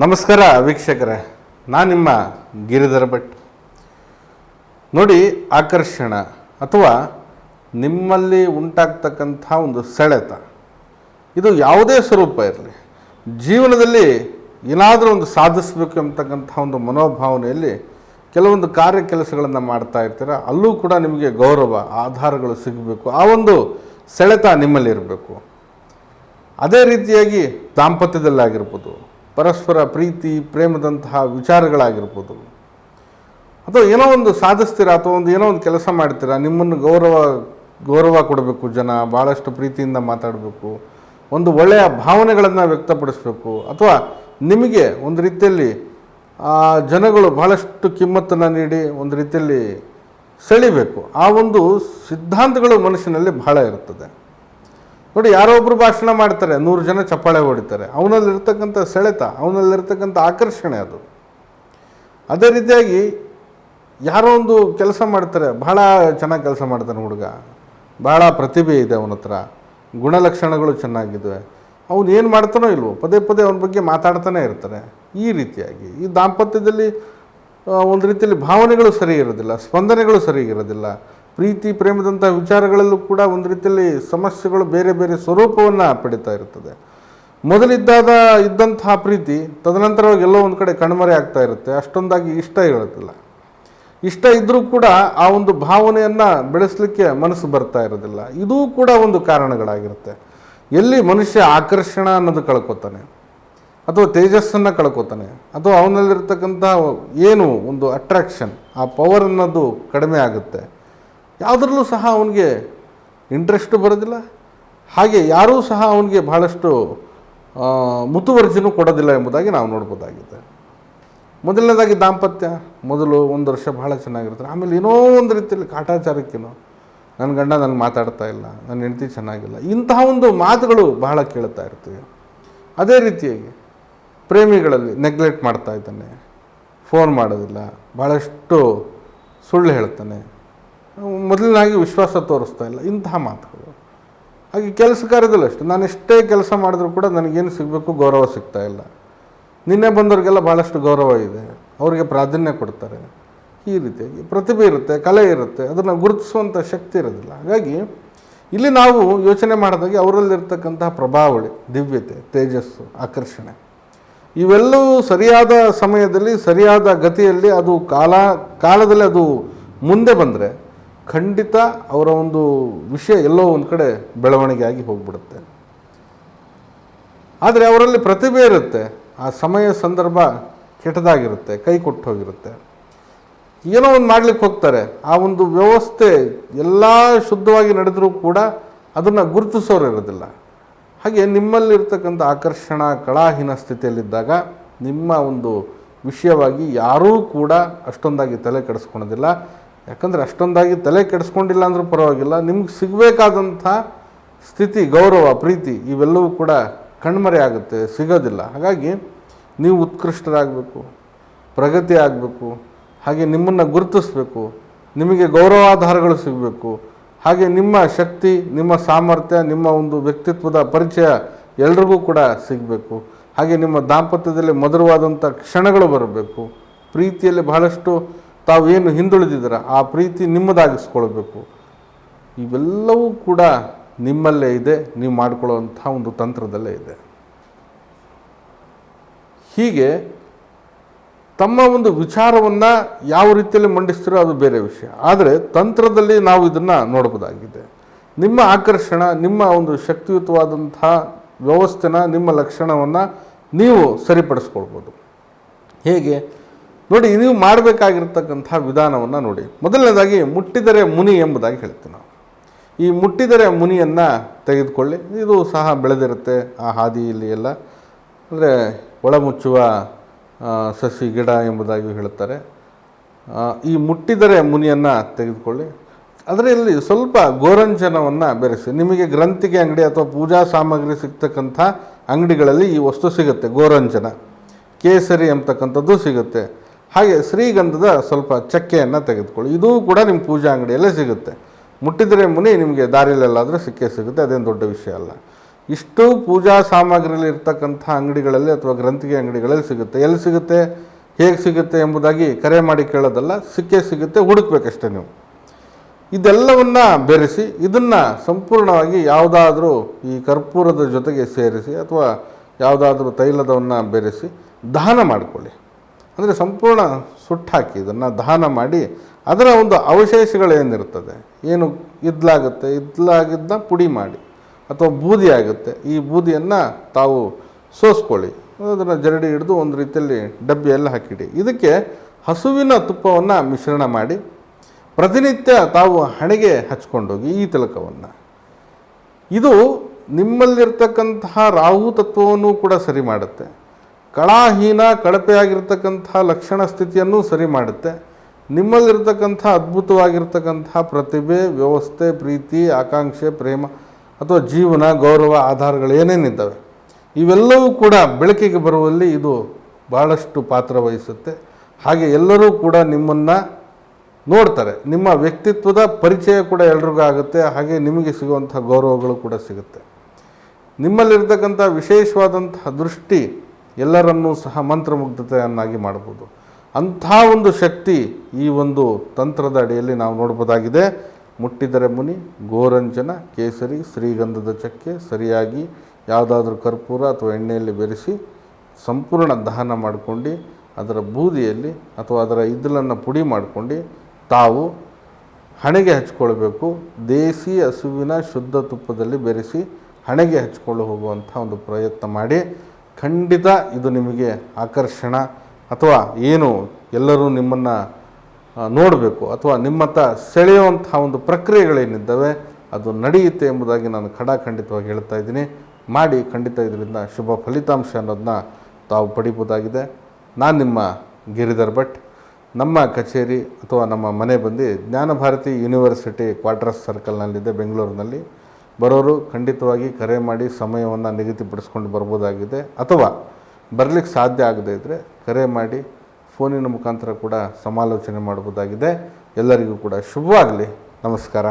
ನಮಸ್ಕಾರ ವೀಕ್ಷಕರೇ, ನಾನು ನಿಮ್ಮ ಗಿರಿಧರ ಭಟ್. ನೋಡಿ, ಆಕರ್ಷಣ ಅಥವಾ ನಿಮ್ಮಲ್ಲಿ ಉಂಟಾಗ್ತಕ್ಕಂಥ ಒಂದು ಸೆಳೆತ, ಇದು ಯಾವುದೇ ಸ್ವರೂಪ ಇರಲಿ, ಜೀವನದಲ್ಲಿ ಏನಾದರೂ ಒಂದು ಸಾಧಿಸಬೇಕು ಎಂಬತಕ್ಕಂಥ ಒಂದು ಮನೋಭಾವನೆಯಲ್ಲಿ ಕೆಲವೊಂದು ಕಾರ್ಯ ಕೆಲಸಗಳನ್ನು ಮಾಡ್ತಾ ಇರ್ತೀರ. ಅಲ್ಲೂ ಕೂಡ ನಿಮಗೆ ಗೌರವ ಆಧಾರಗಳು ಸಿಗಬೇಕು, ಆ ಒಂದು ಸೆಳೆತ ನಿಮ್ಮಲ್ಲಿರಬೇಕು. ಅದೇ ರೀತಿಯಾಗಿ ದಾಂಪತ್ಯದಲ್ಲಾಗಿರ್ಬೋದು, ಪರಸ್ಪರ ಪ್ರೀತಿ ಪ್ರೇಮದಂತಹ ವಿಚಾರಗಳಾಗಿರ್ಬೋದು, ಅಥವಾ ಏನೋ ಒಂದು ಸಾಧಿಸ್ತೀರಾ ಅಥವಾ ಏನೋ ಒಂದು ಕೆಲಸ ಮಾಡ್ತೀರಾ, ನಿಮ್ಮನ್ನು ಗೌರವ ಕೊಡಬೇಕು, ಜನ ಭಾಳಷ್ಟು ಪ್ರೀತಿಯಿಂದ ಮಾತಾಡಬೇಕು, ಒಂದು ಒಳ್ಳೆಯ ಭಾವನೆಗಳನ್ನು ವ್ಯಕ್ತಪಡಿಸಬೇಕು, ಅಥವಾ ನಿಮಗೆ ಒಂದು ರೀತಿಯಲ್ಲಿ ಜನಗಳು ಭಾಳಷ್ಟು ಕಿಮ್ಮತ್ತನ್ನು ನೀಡಿ ಒಂದು ರೀತಿಯಲ್ಲಿ ಸೆಳಿಬೇಕು. ಆ ಒಂದು ಸಿದ್ಧಾಂತಗಳು ಮನುಷ್ಯನಲ್ಲಿ ಬಹಳ ಇರ್ತದೆ. ನೋಡಿ, ಯಾರೋ ಒಬ್ಬರು ಭಾಷಣ ಮಾಡ್ತಾರೆ, 100 ಜನ ಚಪ್ಪಾಳೆ ಹೊಡಿತಾರೆ, ಅವನಲ್ಲಿರ್ತಕ್ಕಂಥ ಸೆಳೆತ, ಅವನಲ್ಲಿರ್ತಕ್ಕಂಥ ಆಕರ್ಷಣೆ ಅದು. ಅದೇ ರೀತಿಯಾಗಿ ಯಾರೋ ಒಂದು ಕೆಲಸ ಮಾಡ್ತಾರೆ, ಬಹಳ ಚೆನ್ನಾಗಿ ಕೆಲಸ ಮಾಡ್ತಾನೆ ಹುಡುಗ, ಬಹಳ ಪ್ರತಿಭೆ ಇದೆ ಅವನ ಹತ್ರ, ಗುಣಲಕ್ಷಣಗಳು ಚೆನ್ನಾಗಿದ್ದಾವೆ, ಅವನು ಏನು ಮಾಡ್ತಾನೋ ಇಲ್ವೋ ಪದೇ ಪದೇ ಅವನ ಬಗ್ಗೆ ಮಾತಾಡ್ತಾನೆ ಇರ್ತಾರೆ. ಈ ರೀತಿಯಾಗಿ ಈ ದಾಂಪತ್ಯದಲ್ಲಿ ಒಂದು ರೀತಿಯಲ್ಲಿ ಭಾವನೆಗಳು ಸರಿ ಇರೋದಿಲ್ಲ, ಸ್ಪಂದನೆಗಳು ಸರಿಗಿರೋದಿಲ್ಲ. ಪ್ರೀತಿ ಪ್ರೇಮದಂಥ ವಿಚಾರಗಳಲ್ಲೂ ಕೂಡ ಒಂದು ರೀತಿಯಲ್ಲಿ ಸಮಸ್ಯೆಗಳು ಬೇರೆ ಬೇರೆ ಸ್ವರೂಪವನ್ನು ಪಡಿತಾ ಇರ್ತದೆ. ಇದ್ದಂತಹ ಪ್ರೀತಿ ತದನಂತರವಾಗಿ ಎಲ್ಲೋ ಒಂದು ಕಡೆ ಕಣ್ಮರೆ ಆಗ್ತಾ ಇರುತ್ತೆ, ಅಷ್ಟೊಂದಾಗಿ ಇಷ್ಟ ಇರೋದಿಲ್ಲ. ಇಷ್ಟ ಇದ್ದರೂ ಕೂಡ ಆ ಒಂದು ಭಾವನೆಯನ್ನು ಬೆಳೆಸಲಿಕ್ಕೆ ಮನಸ್ಸು ಬರ್ತಾ ಇರೋದಿಲ್ಲ. ಇದೂ ಕೂಡ ಒಂದು ಕಾರಣಗಳಾಗಿರುತ್ತೆ. ಎಲ್ಲಿ ಮನುಷ್ಯ ಆಕರ್ಷಣ ಅನ್ನೋದು ಕಳ್ಕೊತಾನೆ, ಅಥವಾ ತೇಜಸ್ಸನ್ನು ಕಳ್ಕೊತಾನೆ, ಅಥವಾ ಅವನಲ್ಲಿರ್ತಕ್ಕಂಥ ಏನು ಒಂದು ಅಟ್ರಾಕ್ಷನ್, ಆ ಪವರ್ ಅನ್ನೋದು ಕಡಿಮೆ ಆಗುತ್ತೆ, ಯಾವುದರಲ್ಲೂ ಸಹ ಅವನಿಗೆ ಇಂಟ್ರೆಸ್ಟು ಬರೋದಿಲ್ಲ. ಹಾಗೆ ಯಾರೂ ಸಹ ಅವನಿಗೆ ಭಾಳಷ್ಟು ಮುತುವರ್ಜಿನೂ ಕೊಡೋದಿಲ್ಲ ಎಂಬುದಾಗಿ ನಾವು ನೋಡ್ಬೋದಾಗಿದೆ. ಮೊದಲನೇದಾಗಿ ದಾಂಪತ್ಯ ಮೊದಲು 1 ವರ್ಷ ಭಾಳ ಚೆನ್ನಾಗಿರ್ತಾರೆ, ಆಮೇಲೆ ಏನೋ ಒಂದು ರೀತಿಯಲ್ಲಿ ಕಾಟಾಚಾರಕ್ಕೇನೋ ನನ್ನ ಗಂಡ ನನಗೆ ಮಾತಾಡ್ತಾ ಇಲ್ಲ, ನನ್ನ ಹೆಂಡತಿ ಚೆನ್ನಾಗಿಲ್ಲ, ಇಂತಹ ಒಂದು ಮಾತುಗಳು ಬಹಳ ಕೇಳ್ತಾ ಇರ್ತೀವಿ. ಅದೇ ರೀತಿಯಾಗಿ ಪ್ರೇಮಿಗಳಲ್ಲಿ ನೆಗ್ಲೆಕ್ಟ್ ಮಾಡ್ತಾ ಇದ್ದಾನೆ, ಫೋನ್ ಮಾಡೋದಿಲ್ಲ, ಭಾಳಷ್ಟು ಸುಳ್ಳು ಹೇಳ್ತಾನೆ, ಮೊದಲಿನಾಗಿ ವಿಶ್ವಾಸ ತೋರಿಸ್ತಾ ಇಲ್ಲ, ಇಂತಹ ಮಾತುಗಳು. ಹಾಗೆ ಕೆಲಸ ಕಾರ್ಯದಲ್ಲೂ ಅಷ್ಟೇ, ನಾನು ಎಷ್ಟೇ ಕೆಲಸ ಮಾಡಿದ್ರೂ ಕೂಡ ನನಗೇನು ಸಿಗಬೇಕು ಗೌರವ ಸಿಗ್ತಾ ಇಲ್ಲ. ನಿನ್ನೆ ಬಂದವ್ರಿಗೆಲ್ಲ ಭಾಳಷ್ಟು ಗೌರವ ಇದೆ, ಅವರಿಗೆ ಪ್ರಾಧಾನ್ಯ ಕೊಡ್ತಾರೆ. ಈ ರೀತಿಯಾಗಿ ಪ್ರತಿಭೆ ಇರುತ್ತೆ, ಕಲೆ ಇರುತ್ತೆ, ಅದನ್ನು ಗುರುತಿಸುವಂಥ ಶಕ್ತಿ ಇರೋದಿಲ್ಲ. ಹಾಗಾಗಿ ಇಲ್ಲಿ ನಾವು ಯೋಚನೆ ಮಾಡಿದಾಗೆ ಅವರಲ್ಲಿರ್ತಕ್ಕಂತಹ ಪ್ರಭಾವಳಿ, ದಿವ್ಯತೆ, ತೇಜಸ್ಸು, ಆಕರ್ಷಣೆ ಇವೆಲ್ಲವೂ ಸರಿಯಾದ ಸಮಯದಲ್ಲಿ ಸರಿಯಾದ ಗತಿಯಲ್ಲಿ ಅದು ಕಾಲದಲ್ಲಿ ಅದು ಮುಂದೆ ಬಂದರೆ ಖಂಡಿತ ಅವರ ಒಂದು ವಿಷಯ ಎಲ್ಲೋ ಒಂದು ಕಡೆ ಬೆಳವಣಿಗೆ ಆಗಿ ಹೋಗ್ಬಿಡುತ್ತೆ. ಆದರೆ ಅವರಲ್ಲಿ ಪ್ರತಿಭೆ ಇರುತ್ತೆ, ಆ ಸಮಯ ಸಂದರ್ಭ ಕೆಟ್ಟದಾಗಿರುತ್ತೆ, ಕೈ ಕೊಟ್ಟು ಹೋಗಿರುತ್ತೆ, ಏನೋ ಒಂದು ಮಾಡ್ಲಿಕ್ಕೆ ಹೋಗ್ತಾರೆ, ಆ ಒಂದು ವ್ಯವಸ್ಥೆ ಎಲ್ಲ ಶುದ್ಧವಾಗಿ ನಡೆದರೂ ಕೂಡ ಅದನ್ನು ಗುರುತಿಸೋರು ಇರೋದಿಲ್ಲ. ಹಾಗೆ ನಿಮ್ಮಲ್ಲಿರ್ತಕ್ಕಂಥ ಆಕರ್ಷಣ ಕಳಾಹೀನ ಸ್ಥಿತಿಯಲ್ಲಿದ್ದಾಗ ನಿಮ್ಮ ಒಂದು ವಿಷಯವಾಗಿ ಯಾರೂ ಕೂಡ ಅಷ್ಟೊಂದಾಗಿ ತಲೆ ಕೆಡಿಸ್ಕೊಳೋದಿಲ್ಲ. ಯಾಕಂದರೆ ಅಷ್ಟೊಂದಾಗಿ ತಲೆ ಕೆಡಿಸ್ಕೊಂಡಿಲ್ಲ ಅಂದರೂ ಪರವಾಗಿಲ್ಲ, ನಿಮ್ಗೆ ಸಿಗಬೇಕಾದಂಥ ಸ್ಥಿತಿ, ಗೌರವ, ಪ್ರೀತಿ ಇವೆಲ್ಲವೂ ಕೂಡ ಕಣ್ಮರೆ ಆಗುತ್ತೆ, ಸಿಗೋದಿಲ್ಲ. ಹಾಗಾಗಿ ನೀವು ಉತ್ಕೃಷ್ಟರಾಗಬೇಕು, ಪ್ರಗತಿ ಆಗಬೇಕು, ಹಾಗೆ ನಿಮ್ಮನ್ನು ಗುರುತಿಸಬೇಕು, ನಿಮಗೆ ಗೌರವಾಧಾರಗಳು ಸಿಗಬೇಕು, ಹಾಗೆ ನಿಮ್ಮ ಶಕ್ತಿ, ನಿಮ್ಮ ಸಾಮರ್ಥ್ಯ, ನಿಮ್ಮ ಒಂದು ವ್ಯಕ್ತಿತ್ವದ ಪರಿಚಯ ಎಲ್ರಿಗೂ ಕೂಡ ಸಿಗಬೇಕು. ಹಾಗೆ ನಿಮ್ಮ ದಾಂಪತ್ಯದಲ್ಲಿ ಮಧುರವಾದಂಥ ಕ್ಷಣಗಳು ಬರಬೇಕು. ಪ್ರೀತಿಯಲ್ಲಿ ಬಹಳಷ್ಟು ತಾವೇನು ಹಿಂದುಳಿದಿದ್ದೀರ ಆ ಪ್ರೀತಿ ನಿಮ್ಮದಾಗಿಸ್ಕೊಳ್ಬೇಕು. ಇವೆಲ್ಲವೂ ಕೂಡ ನಿಮ್ಮಲ್ಲೇ ಇದೆ, ನೀವು ಮಾಡಿಕೊಳ್ಳುವಂಥ ಒಂದು ತಂತ್ರದಲ್ಲೇ ಇದೆ. ಹೀಗೆ ತಮ್ಮ ಒಂದು ವಿಚಾರವನ್ನು ಯಾವ ರೀತಿಯಲ್ಲಿ ಮಂಡಿಸ್ತೀರೋ ಅದು ಬೇರೆ ವಿಷಯ, ಆದರೆ ತಂತ್ರದಲ್ಲಿ ನಾವು ಇದನ್ನು ನೋಡ್ಬೋದಾಗಿದೆ. ನಿಮ್ಮ ಆಕರ್ಷಣ, ನಿಮ್ಮ ಒಂದು ಶಕ್ತಿಯುತವಾದಂಥ ವ್ಯವಸ್ಥೆನ, ನಿಮ್ಮ ಲಕ್ಷಣವನ್ನು ನೀವು ಸರಿಪಡಿಸ್ಕೊಳ್ಬೋದು. ಹೇಗೆ ನೋಡಿ, ನೀವು ಮಾಡಬೇಕಾಗಿರ್ತಕ್ಕಂಥ ವಿಧಾನವನ್ನು ನೋಡಿ. ಮೊದಲನೇದಾಗಿ ಮುಟ್ಟಿದರೆ ಮುನಿ ಎಂಬುದಾಗಿ ಹೇಳ್ತೀವಿ ನಾವು. ಈ ಮುಟ್ಟಿದರೆ ಮುನಿಯನ್ನು ತೆಗೆದುಕೊಳ್ಳಿ. ಇದು ಸಹ ಬೆಳೆದಿರುತ್ತೆ ಆ ಹಾದಿಯಲ್ಲಿ ಎಲ್ಲ, ಅಂದರೆ ಒಳಮುಚ್ಚುವ ಸಸಿ ಗಿಡ ಎಂಬುದಾಗಿ ಹೇಳುತ್ತಾರೆ. ಈ ಮುಟ್ಟಿದರೆ ಮುನಿಯನ್ನು ತೆಗೆದುಕೊಳ್ಳಿ, ಅದರಲ್ಲಿ ಸ್ವಲ್ಪ ಗೋರಂಜನವನ್ನು ಬೆರೆಸಿ. ನಿಮಗೆ ಗ್ರಂಥಿಗೆ ಅಂಗಡಿ ಅಥವಾ ಪೂಜಾ ಸಾಮಗ್ರಿ ಸಿಗ್ತಕ್ಕಂಥ ಅಂಗಡಿಗಳಲ್ಲಿ ಈ ವಸ್ತು ಸಿಗುತ್ತೆ, ಗೋರಂಜನ, ಕೇಸರಿ ಎಂಬತಕ್ಕಂಥದ್ದು ಸಿಗುತ್ತೆ. ಹಾಗೆ ಶ್ರೀಗಂಧದ ಸ್ವಲ್ಪ ಚಕ್ಕೆಯನ್ನು ತೆಗೆದುಕೊಳ್ಳಿ, ಇದೂ ಕೂಡ ನಿಮ್ಮ ಪೂಜಾ ಅಂಗಡಿಯಲ್ಲೇ ಸಿಗುತ್ತೆ. ಮುಟ್ಟಿದರೆ ಮುನಿ ನಿಮಗೆ ದಾರಿಯಲ್ಲೆಲ್ಲಾದರೂ ಸಿಕ್ಕೇ ಸಿಗುತ್ತೆ, ಅದೇನು ದೊಡ್ಡ ವಿಷಯ ಅಲ್ಲ. ಇಷ್ಟು ಪೂಜಾ ಸಾಮಗ್ರಿಯಲ್ಲಿ ಇರ್ತಕ್ಕಂಥ ಅಂಗಡಿಗಳಲ್ಲಿ ಅಥವಾ ಗ್ರಂಥಿಗೆ ಅಂಗಡಿಗಳಲ್ಲಿ ಸಿಗುತ್ತೆ. ಎಲ್ಲಿ ಸಿಗುತ್ತೆ, ಹೇಗೆ ಸಿಗುತ್ತೆ ಎಂಬುದಾಗಿ ಕರೆ ಮಾಡಿ ಕೇಳೋದಲ್ಲ, ಸಿಕ್ಕೇ ಸಿಗುತ್ತೆ, ಹುಡುಕ್ಬೇಕಷ್ಟೇ ನೀವು. ಇದೆಲ್ಲವನ್ನು ಬೆರೆಸಿ ಇದನ್ನು ಸಂಪೂರ್ಣವಾಗಿ ಯಾವುದಾದ್ರೂ ಈ ಕರ್ಪೂರದ ಜೊತೆಗೆ ಸೇರಿಸಿ ಅಥವಾ ಯಾವುದಾದ್ರೂ ತೈಲದವನ್ನು ಬೆರೆಸಿ ದಹನ ಮಾಡಿಕೊಳ್ಳಿ. ಅಂದರೆ ಸಂಪೂರ್ಣ ಸುಟ್ಟಾಕಿ ಇದನ್ನು ದಹನ ಮಾಡಿ ಅದರ ಒಂದು ಅವಶೇಷಗಳೇನಿರ್ತದೆ, ಏನು ಇದ್ಲಾಗಿದ್ದನ್ನ ಪುಡಿ ಮಾಡಿ ಅಥವಾ ಬೂದಿ ಆಗುತ್ತೆ, ಈ ಬೂದಿಯನ್ನು ತಾವು ಸೋಸ್ಕೊಳ್ಳಿ. ಅದನ್ನು ಜರಡಿ ಹಿಡಿದು ಒಂದು ರೀತಿಯಲ್ಲಿ ಡಬ್ಬಿಯಲ್ಲಿ ಹಾಕಿಡಿ. ಇದಕ್ಕೆ ಹಸುವಿನ ತುಪ್ಪವನ್ನು ಮಿಶ್ರಣ ಮಾಡಿ ಪ್ರತಿನಿತ್ಯ ತಾವು ಹಣೆಗೆ ಹಚ್ಕೊಂಡೋಗಿ ಈ ತಿಲಕವನ್ನು. ಇದು ನಿಮ್ಮಲ್ಲಿರ್ತಕ್ಕಂತಹ ರಾಹು ತತ್ವವನ್ನು ಕೂಡ ಸರಿ ಮಾಡುತ್ತೆ, ಕಳಾಹೀನ ಕಳಪೆಯಾಗಿರ್ತಕ್ಕಂಥ ಲಕ್ಷಣ ಸ್ಥಿತಿಯನ್ನು ಸರಿ ಮಾಡುತ್ತೆ. ನಿಮ್ಮಲ್ಲಿರ್ತಕ್ಕಂಥ ಅದ್ಭುತವಾಗಿರ್ತಕ್ಕಂಥ ಪ್ರತಿಭೆ, ವ್ಯವಸ್ಥೆ, ಪ್ರೀತಿ, ಆಕಾಂಕ್ಷೆ, ಪ್ರೇಮ ಅಥವಾ ಜೀವನ, ಗೌರವ, ಆಧಾರಗಳು ಏನೇನಿದ್ದಾವೆ ಇವೆಲ್ಲವೂ ಕೂಡ ಬೆಳಕಿಗೆ ಬರುವಲ್ಲಿ ಇದು ಭಾಳಷ್ಟು ಪಾತ್ರ ವಹಿಸುತ್ತೆ. ಹಾಗೆ ಎಲ್ಲರೂ ಕೂಡ ನಿಮ್ಮನ್ನು ನೋಡ್ತಾರೆ, ನಿಮ್ಮ ವ್ಯಕ್ತಿತ್ವದ ಪರಿಚಯ ಕೂಡ ಎಲ್ರಿಗೂ ಆಗುತ್ತೆ. ಹಾಗೆ ನಿಮಗೆ ಸಿಗುವಂಥ ಗೌರವಗಳು ಕೂಡ ಸಿಗುತ್ತೆ. ನಿಮ್ಮಲ್ಲಿರ್ತಕ್ಕಂಥ ವಿಶೇಷವಾದಂತಹ ದೃಷ್ಟಿ ಎಲ್ಲರನ್ನೂ ಸಹ ಮಂತ್ರಮುಗ್ಧತೆಯನ್ನಾಗಿ ಮಾಡ್ಬೋದು. ಅಂಥ ಒಂದು ಶಕ್ತಿ ಈ ಒಂದು ತಂತ್ರದ ಅಡಿಯಲ್ಲಿ ನಾವು ನೋಡ್ಬೋದಾಗಿದೆ. ಮುಟ್ಟಿದರೆ ಮುನಿ, ಗೋರಂಜನ, ಕೇಸರಿ, ಶ್ರೀಗಂಧದ ಚಕ್ಕೆ ಸರಿಯಾಗಿ ಯಾವುದಾದ್ರೂ ಕರ್ಪೂರ ಅಥವಾ ಎಣ್ಣೆಯಲ್ಲಿ ಬೆರೆಸಿ ಸಂಪೂರ್ಣ ದಹನ ಮಾಡ್ಕೊಂಡು ಅದರ ಬೂದಿಯಲ್ಲಿ ಅಥವಾ ಅದರ ಇದ್ದಲನ್ನು ಪುಡಿ ಮಾಡ್ಕೊಂಡು ತಾವು ಹಣೆಗೆ ಹಚ್ಕೊಳ್ಬೇಕು. ದೇಸಿ ಹಸುವಿನ ಶುದ್ಧ ತುಪ್ಪದಲ್ಲಿ ಬೆರೆಸಿ ಹಣೆಗೆ ಹಚ್ಕೊಂಡು ಹೋಗುವಂಥ ಒಂದು ಪ್ರಯತ್ನ ಮಾಡಿ. ಖಂಡಿತ ಇದು ನಿಮಗೆ ಆಕರ್ಷಣ ಅಥವಾ ಏನು ಎಲ್ಲರೂ ನಿಮ್ಮನ್ನು ನೋಡಬೇಕು ಅಥವಾ ನಿಮ್ಮತ್ತ ಸೆಳೆಯುವಂಥ ಒಂದು ಪ್ರಕ್ರಿಯೆಗಳೇನಿದ್ದಾವೆ ಅದು ನಡೆಯುತ್ತೆ ಎಂಬುದಾಗಿ ನಾನು ಖಂಡಿತವಾಗಿ ಹೇಳ್ತಾ ಇದ್ದೀನಿ. ಮಾಡಿ ಖಂಡಿತ ಇದರಿಂದ ಶುಭ ಫಲಿತಾಂಶ ಅನ್ನೋದನ್ನ ತಾವು ಪಡಿಬೋದಾಗಿದೆ. ನಾನು ನಿಮ್ಮ ಗಿರಿಧರ್ ಭಟ್. ನಮ್ಮ ಕಚೇರಿ ಅಥವಾ ನಮ್ಮ ಮನೆ ಬಂದು ಜ್ಞಾನಭಾರತಿ ಯೂನಿವರ್ಸಿಟಿ ಕ್ವಾರ್ಟರ್ಸ್ ಸರ್ಕಲ್ನಲ್ಲಿದೆ ಬೆಂಗಳೂರಿನಲ್ಲಿ. ಬರೋರು ಖಂಡಿತವಾಗಿ ಕರೆ ಮಾಡಿ ಸಮಯವನ್ನು ನಿಗದಿಪಡಿಸ್ಕೊಂಡು ಬರ್ಬೋದಾಗಿದೆ. ಅಥವಾ ಬರಲಿಕ್ಕೆ ಸಾಧ್ಯ ಆಗದೇ ಇದ್ದರೆ ಕರೆ ಮಾಡಿ ಫೋನಿನ ಮುಖಾಂತರ ಕೂಡ ಸಮಾಲೋಚನೆ ಮಾಡ್ಬೋದಾಗಿದೆ. ಎಲ್ಲರಿಗೂ ಕೂಡ ಶುಭವಾಗಲಿ. ನಮಸ್ಕಾರ.